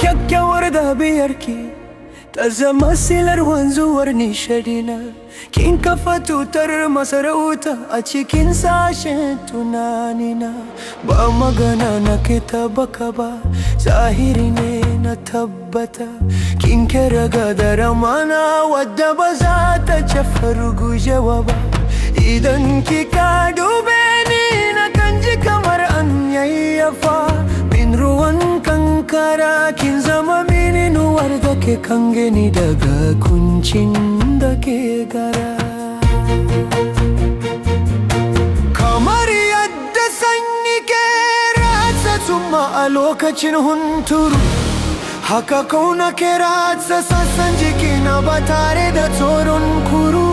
Kyakkyawar ɗabi'arki ta zama silar wanzuwar nishadina. Kin kafa tutar masarauta a cikin sashen tunanina. Ba magana na ke ta baka ba, zahiri ne na tabbata. Kin kira gadara mana wadda ba za ta jafar gujewa ba. Idan kika dube ni na kan ji kamar an yayyafa min ruwan kankara. Kin zama mini nuwar da ke kange ni daga kuncin da ke gara. Kamar yadda sanyi ke ratsa tsumma a lokacin hunturu, haka kauna ke ratsa sassan jikina ba tare da tsoron kuru.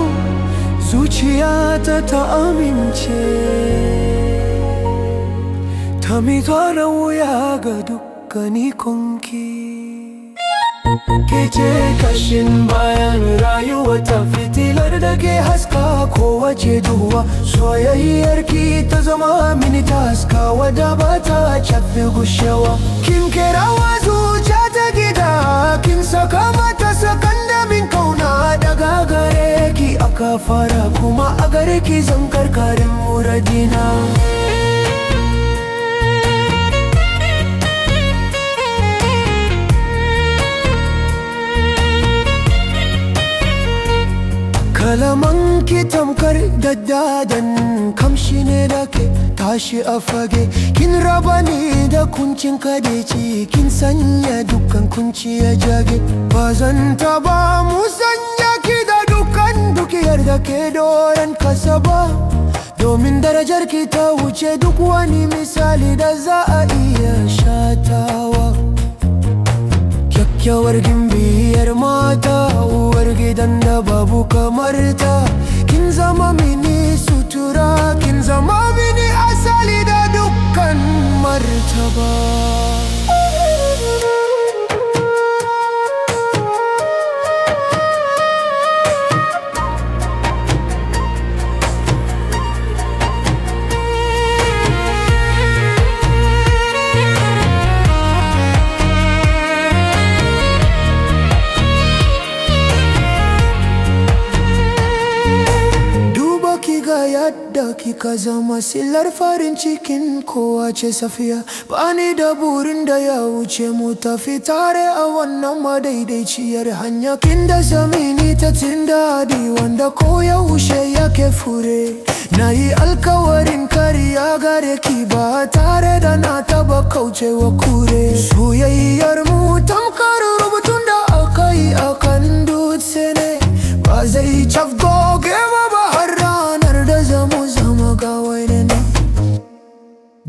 Zuciyata ta amince, ta miƙa wuya ga dukkan ikonki. Ke ce kashin bayan rayuwa ta fitilar da ke haska kowace duhuwa. Soyayyarki ta zama mini taska wadda ba ta cafe gushewa. Kin kirawa zuciya ta gida, kin saka mata sakandamin kauna. Daga gare ki aka fara kuma a gare ki zan karkarin muradina. Kalaman ki tamkar daddadan kamshi ne da ke tashi a fage. Kin raba ni da kuncin kadeci, kin sanya dukkan kunci ya jage. Ba zan taba musanya ki da dukkan dukiyar da ke doron kasa ba, domin darajar ki ta wuce duk wani misali da za a iya shatawa. Kyakkyawar gimbiyar mata, uwar gidan da babu kamar ta. Kin zama mini sutura, kin zama mini asali da dukkan martaba. Yadda kika zama silar farin cikin kowace safiya. Bani da burin da ya wuce mu tafi tare a wannan madaidaiciyar hanya. Kin da zamani ta tindadi wanda koyaushe yake fure. Na yi alkawarin kariya gare ki ba tare da na taba kaucewa kure. Soyayyar mu tamkar rubutun da aka yi akan dutse ne, ba zai cafgoge ba har ranar da zamu zama gawai da ne.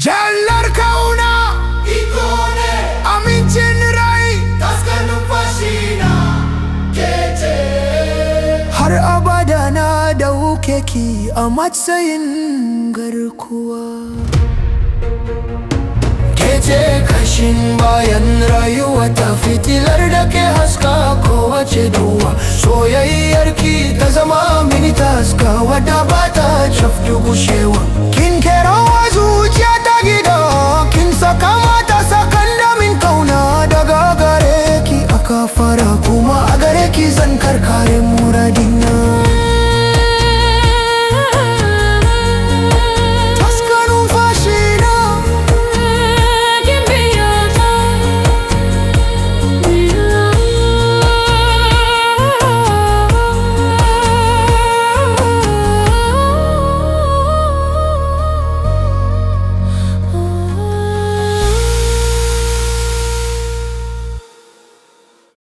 Jallar kauna iko ne, amincin rai taskar numfashina ke ce. Har abada na dauke ki a matsayin garkuwa. Kece kashin bayan rayuwa ta fitilar da ke haska kowace duwa. Soyayyarki ta zama mini taska